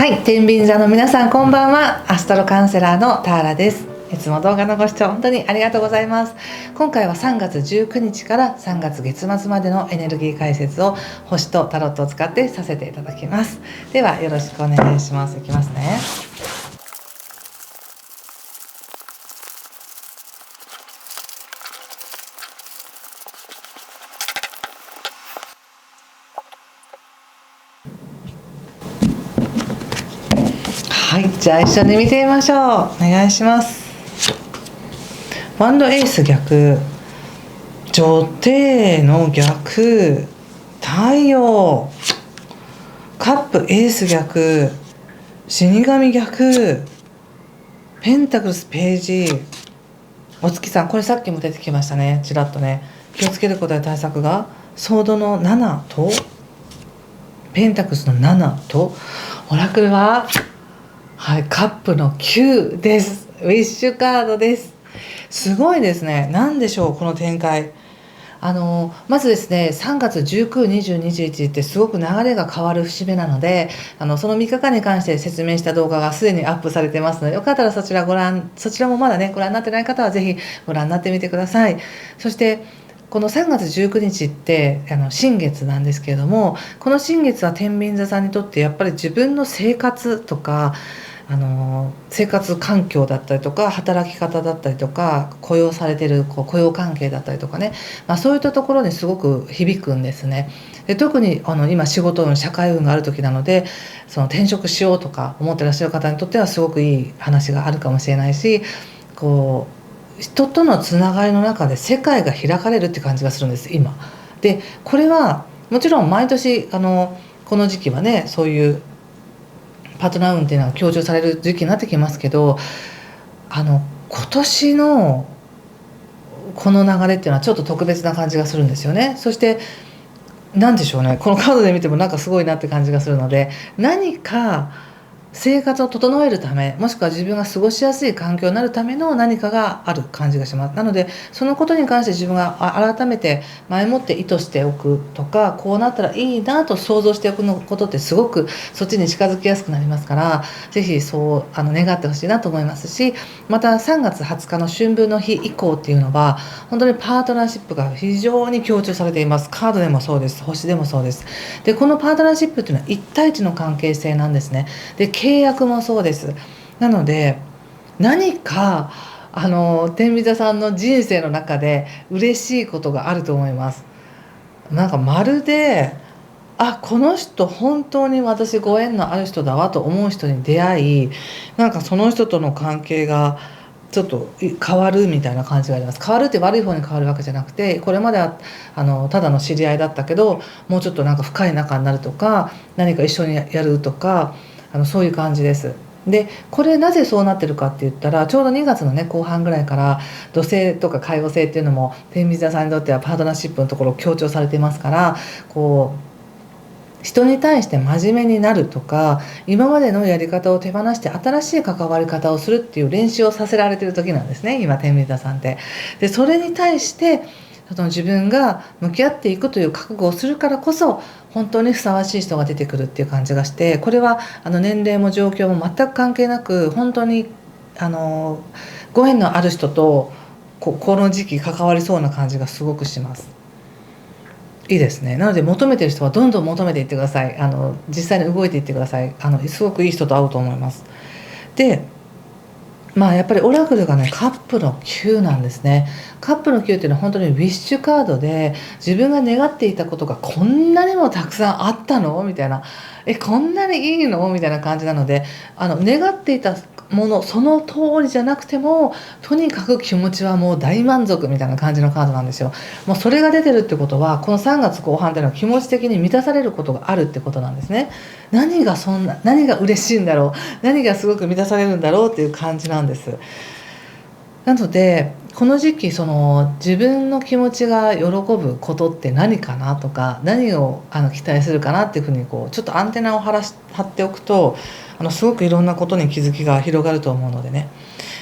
はい、天秤座の皆さんこんばんは。アストロカウンセラーのターラです。いつも動画のご視聴本当にありがとうございます。今回は3月19日から3月月末までのエネルギー解説を星とタロットを使ってさせていただきます。ではよろしくお願いします。いきますね。はい、じゃあ一緒に見てみましょう。お願いします。ワンドエース逆、女帝の逆、太陽、カップエース逆、死神逆、ペンタクルスページ、お月さん、これさっきも出てきましたね、ちらっとね。気をつけることや対策がソードの7とペンタクルスの7とオラクルははい、カップの9です。ウィッシュカードです。すごいですね。何でしょうこの展開。まずですね、3月19、20、21ってすごく流れが変わる節目なので、その3日間に関して説明した動画がすでにアップされてますので、よかったらそちらもまだねご覧になってない方はぜひご覧になってみてください。そしてこの3月19日って新月なんですけれども、この新月は天秤座さんにとってやっぱり自分の生活とか生活環境だったりとか働き方だったりとか雇用されている雇用関係だったりとかね、そういったところにすごく響くんですね。で特に今仕事運社会運がある時なので、その転職しようとか思ってらっしゃる方にとってはすごくいい話があるかもしれないし、人とのつながりの中で世界が開かれるって感じがするんです今。でこれはもちろん毎年この時期はねそういうパートナー運っていうのが強調される時期になってきますけど、今年のこの流れっていうのはちょっと特別な感じがするんですよね。そして何でしょうね、このカードで見てもなんかすごいなって感じがするので、何か生活を整えるため、もしくは自分が過ごしやすい環境になるための何かがある感じがします。なのでそのことに関して自分が改めて前もって意図しておくとか、こうなったらいいなと想像しておくのことってすごくそっちに近づきやすくなりますから、ぜひそう願ってほしいなと思いますし、また3月20日の春分の日以降っていうのは本当にパートナーシップが非常に強調されています。カードでもそうです、星でもそうです。でこのパートナーシップっていうのは1対1の関係性なんですね。で契約もそうです。なので何か天秤座さんの人生の中で嬉しいことがあると思います。なんかまるでこの人本当に私ご縁のある人だわと思う人に出会い、なんかその人との関係がちょっと変わるみたいな感じがあります。変わるって悪い方に変わるわけじゃなくて、これまではただの知り合いだったけどもうちょっとなんか深い仲になるとか、何か一緒にやるとかそういう感じです。でこれなぜそうなってるかって言ったら、ちょうど2月のね後半ぐらいから土星とか海王星っていうのも天秤座さんにとってはパートナーシップのところを強調されていますから、人に対して真面目になるとか、今までのやり方を手放して新しい関わり方をするっていう練習をさせられている時なんですね今天秤座さんって。でそれに対して自分が向き合っていくという覚悟をするからこそ本当にふさわしい人が出てくるっていう感じがして、これは年齢も状況も全く関係なく本当にご縁のある人とこの時期関わりそうな感じがすごくします。いいですね。なので求めてる人はどんどん求めていってください。実際に動いていってください。すごくいい人と会うと思います。でやっぱりオラクルがねカップの9なんですね。カップの9っていうのは本当にウィッシュカードで、自分が願っていたことがこんなにもたくさんあったのみたいな、こんなにいいのみたいな感じなので、願っていたものその通りじゃなくてもとにかく気持ちはもう大満足みたいな感じのカードなんですよ。もうそれが出てるってことは、この3月後半っていうのは気持ち的に満たされることがあるってことなんですね。何が嬉しいんだろう、何がすごく満たされるんだろうっていう感じなんです。なのでこの時期自分の気持ちが喜ぶことって何かなとか、何を期待するかなっていうふうにちょっとアンテナを張っておくとすごくいろんなことに気づきが広がると思うのでね。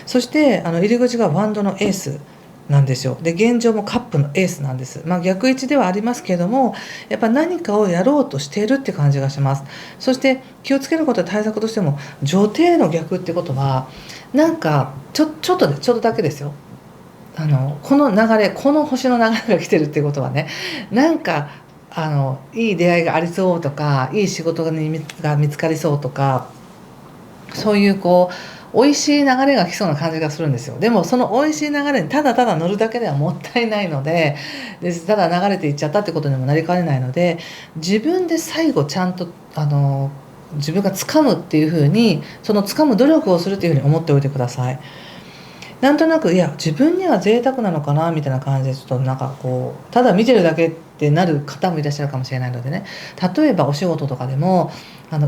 そして入り口がワンドのエースなんですよ。で現状もカップのエースなんです。逆位置ではありますけれども、やっぱ何かをやろうとしているって感じがします。そして気をつけることは対策としても、女帝の逆ってことはなんかちょっとだけですよ。この流れ、この星の流れが来てるっていうことはね、なんかいい出会いがありそうとか、いい仕事が見つかりそうとか、そういう美味しい流れが来そうな感じがするんですよ。でもその美味しい流れにただただ乗るだけではもったいないので、ただ流れていっちゃったってことにもなりかねないので、自分で最後ちゃんと自分が掴むっていうふうに、その掴む努力をするっていうふうに思っておいてください。なんとなく、いや自分には贅沢なのかなみたいな感じで、ちょっとなんかただ見てるだけってなる方もいらっしゃるかもしれないのでね、例えばお仕事とかでも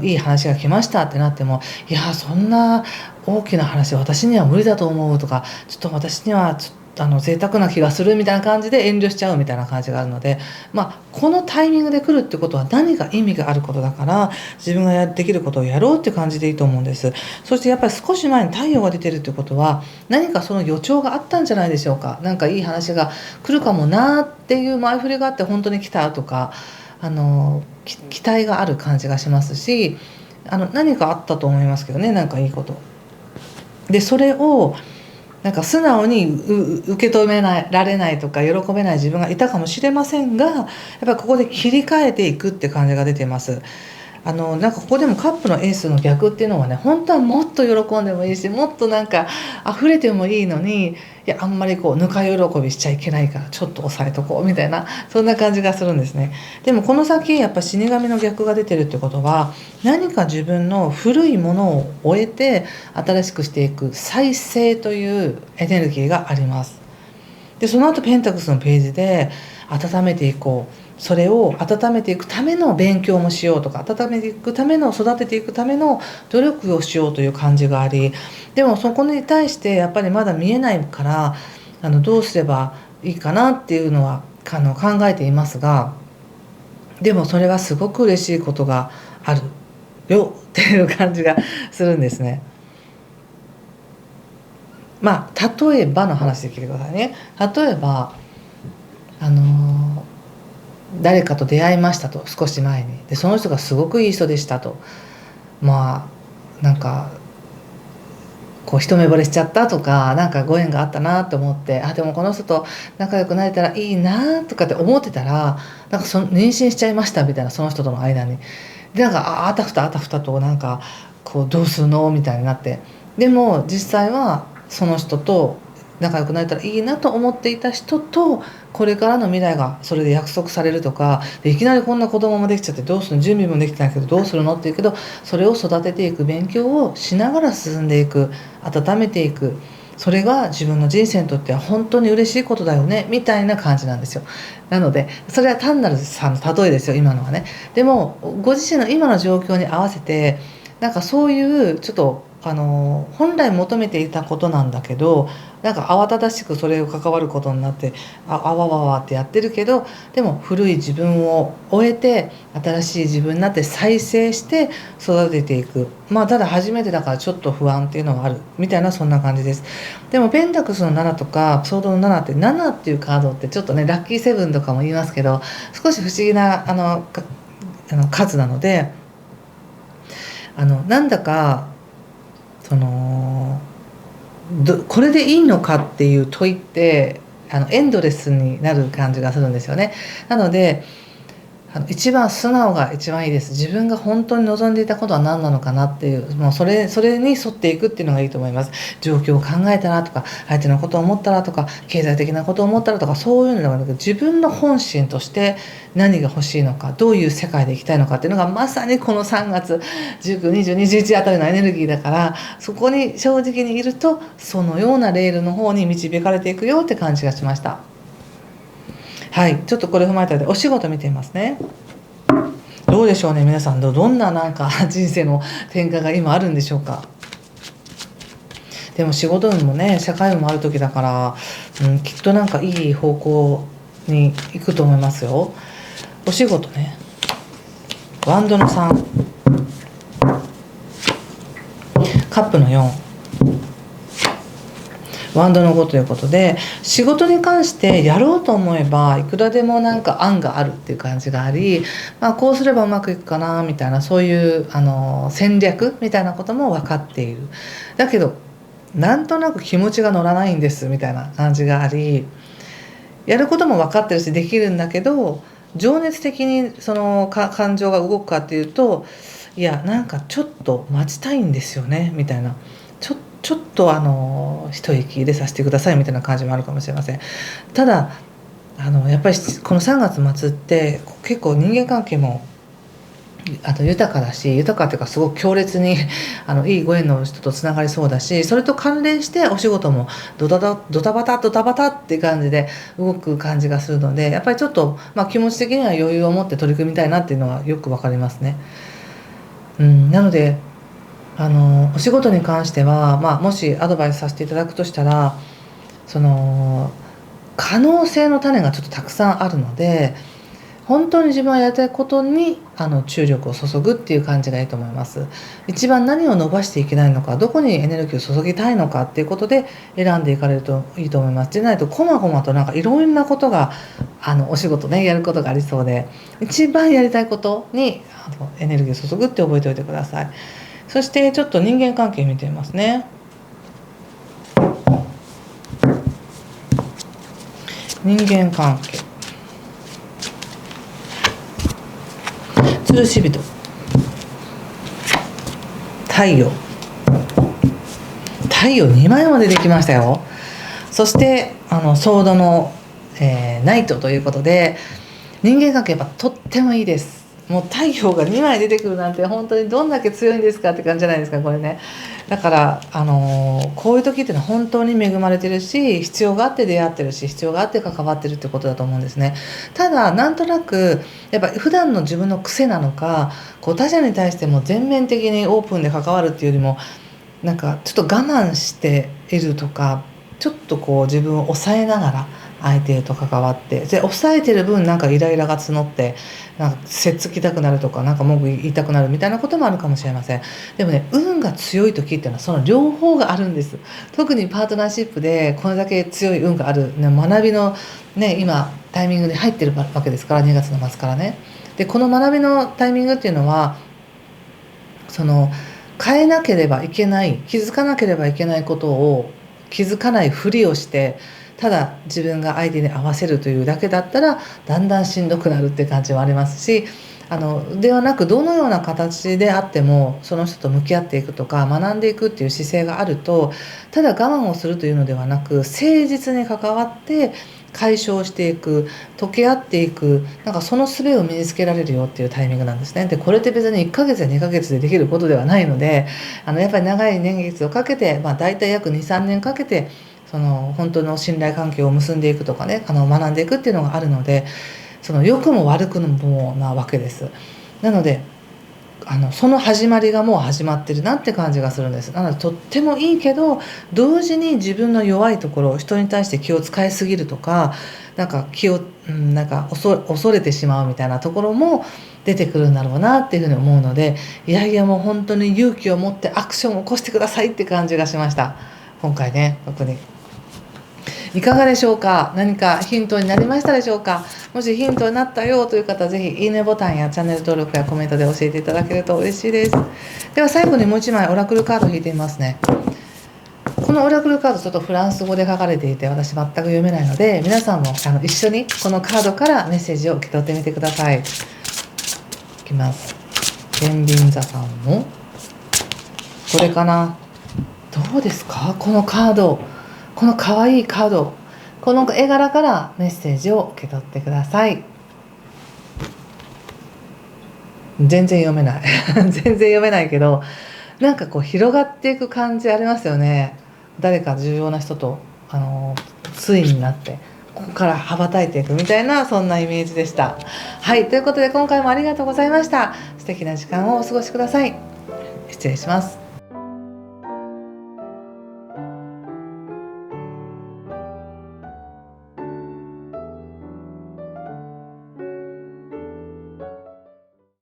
いい話が来ましたってなっても、いやそんな大きな話私には無理だと思うとか、ちょっと私には贅沢な気がするみたいな感じで遠慮しちゃうみたいな感じがあるので、このタイミングで来るってことは何か意味があることだから、自分ができることをやろうっていう感じでいいと思うんです。そしてやっぱり少し前に太陽が出てるってことは、何かその予兆があったんじゃないでしょうか。なんかいい話が来るかもなっていう前振りがあって、本当に来たとか期待がある感じがしますし、何かあったと思いますけどね、なんかいいことで、それをなんか素直に受け止められないとか喜べない自分がいたかもしれませんが、やっぱりここで切り替えていくって感じが出てます。なんかここでもカップのエースの逆っていうのはね、本当はもっと喜んでもいいし、もっとなんか溢れてもいいのに、いやあんまりぬか喜びしちゃいけないからちょっと抑えとこうみたいな、そんな感じがするんですね。でもこの先やっぱ死神の逆が出てるってことは、何か自分の古いものを終えて新しくしていく再生というエネルギーがあります。でその後ペンタクスのページで温めていこう、それを温めていくための勉強もしようとか、温めていくための育てていくための努力をしようという感じがあり、でもそこに対してやっぱりまだ見えないからどうすればいいかなっていうのは考えていますが、でもそれがすごく嬉しいことがあるよっていう感じがするんですね。例えばの話で聞いてくださいね。例えば誰かと出会いましたと、少し前に。でその人がすごくいい人でしたと、なんか一目惚れしちゃったとか、なんかご縁があったなと思って、でもこの人と仲良くなれたらいいなとかって思ってたら、なんか妊娠しちゃいましたみたいな、その人との間に。でなんかあたふたとなんかどうするのみたいになって、でも実際はその人と仲良くなれたらいいなと思っていた人と、これからの未来がそれで約束されるとかで、いきなりこんな子供もできちゃってどうするの、準備もできてないけどどうするのって言うけど、それを育てていく勉強をしながら進んでいく、温めていく、それが自分の人生にとっては本当に嬉しいことだよねみたいな感じなんですよ。なのでそれは単なる例えですよ、今のはね。でもご自身の今の状況に合わせて、なんかそういうちょっと本来求めていたことなんだけど、なんか慌ただしくそれを関わることになってあわわわってやってるけど、でも古い自分を終えて新しい自分になって再生して育てていく。ただ初めてだからちょっと不安っていうのはあるみたいな、そんな感じです。でもペンタクスの7とかソードの7って、7っていうカードってちょっとねラッキーセブンとかも言いますけど、少し不思議な数なので、なんだかこれでいいのかっていう問いってエンドレスになる感じがするんですよね。なので一番素直が一番いいです。自分が本当に望んでいたことは何なのかなっていう、もうそれに沿っていくっていうのがいいと思います。状況を考えたらとか、相手のことを思ったらとか、経済的なことを思ったらとか、そういうのではなく、自分の本心として何が欲しいのか、どういう世界で生きたいのかっていうのが、まさにこの3月19、20、21あたりのエネルギーだから、そこに正直にいるとそのようなレールの方に導かれていくよって感じがしました。はい、ちょっとこれ踏まえたのでお仕事見てみますね。どうでしょうね、皆さん。どんななんか人生の転換が今あるんでしょうか。でも仕事運もね、社会運もある時だから、きっとなんかいい方向に行くと思いますよ。お仕事ね、ワンドの3、カップの4、ワンドの5ということで、仕事に関してやろうと思えばいくらでもなんか案があるっていう感じがあり、こうすればうまくいくかなみたいな、そういう戦略みたいなことも分かっている。だけどなんとなく気持ちが乗らないんですみたいな感じがあり、やることも分かってるしできるんだけど、情熱的にその感情が動くかっていうと、いやなんかちょっと待ちたいんですよねみたいな、ちょっと一息入れさせてくださいみたいな感じもあるかもしれません。ただやっぱりこの3月末って結構人間関係も豊かだし、豊かっていうかすごく強烈にいいご縁の人とつながりそうだし、それと関連してお仕事もドタバタっていう感じで動く感じがするので、やっぱりちょっと、気持ち的には余裕を持って取り組みたいなっていうのはよくわかりますね。なのでお仕事に関しては、もしアドバイスさせていただくとしたら、その可能性の種がちょっとたくさんあるので、本当に自分はやりたいことに注力を注ぐっていう感じがいいと思います。一番何を伸ばしていけないのか、どこにエネルギーを注ぎたいのかっていうことで選んでいかれるといいと思います。でないとこまごまとなんかいろんなことがお仕事ねやることがありそうで、一番やりたいことにエネルギーを注ぐって覚えておいてください。そしてちょっと人間関係見てみますね。人間関係、つるし人、太陽2枚までできましたよ。そしてソードの、ナイトということで、人間関係やっぱとってもいいです。もう太陽が2枚出てくるなんて本当にどんだけ強いんですかって感じじゃないですかこれね。だからこういう時っていうのは本当に恵まれてるし、必要があって出会ってるし、必要があって関わってるってことだと思うんですね。ただなんとなくやっぱ普段の自分の癖なのか、他者に対しても全面的にオープンで関わるっていうよりも、なんかちょっと我慢しているとか、ちょっと自分を抑えながら相手と関わって、で抑えてる分なんかイライラが募って、なんかせっつきたくなるとか、なんか文句言いたくなるみたいなこともあるかもしれません。でもね、運が強い時っていうのはその両方があるんです。特にパートナーシップでこれだけ強い運がある、ね、学びのね今タイミングに入ってるわけですから、2月の末からね。でこの学びのタイミングっていうのは変えなければいけない、気づかなければいけないことを気づかないふりをして、ただ自分が相手に合わせるというだけだったらだんだんしんどくなるって感じはありますし、ではなくどのような形であってもその人と向き合っていくとか学んでいくっていう姿勢があると、ただ我慢をするというのではなく、誠実に関わって解消していく、溶け合っていく、なんかその術を身につけられるよっていうタイミングなんですね。でこれって別に1ヶ月や2ヶ月でできることではないので、やっぱり長い年月をかけて、大体約 2,3 年かけて本当の信頼関係を結んでいくとかね、学んでいくっていうのがあるので、良くも悪くもなわけです。なのでその始まりがもう始まってるなって感じがするんです。なのでとってもいいけど、同時に自分の弱いところ、人に対して気を使いすぎるとか、なんかなんか恐れてしまうみたいなところも出てくるんだろうなっていうふうに思うので、いやいやもう本当に勇気を持ってアクションを起こしてくださいって感じがしました今回ね。特にいかがでしょうか。何かヒントになりましたでしょうか。もしヒントになったよという方はぜひいいねボタンやチャンネル登録やコメントで教えていただけると嬉しいです。では最後にもう一枚オラクルカードを引いてみますね。このオラクルカードちょっとフランス語で書かれていて私全く読めないので、皆さんも一緒にこのカードからメッセージを受け取ってみてください。いきます。天秤座さんのこれかな。どうですかこのカード、このかわいいカード、この絵柄からメッセージを受け取ってください。全然読めない全然読めないけど、なんか広がっていく感じありますよね。誰か重要な人と対になってここから羽ばたいていくみたいな、そんなイメージでした。はい、ということで今回もありがとうございました。素敵な時間をお過ごしください。失礼します。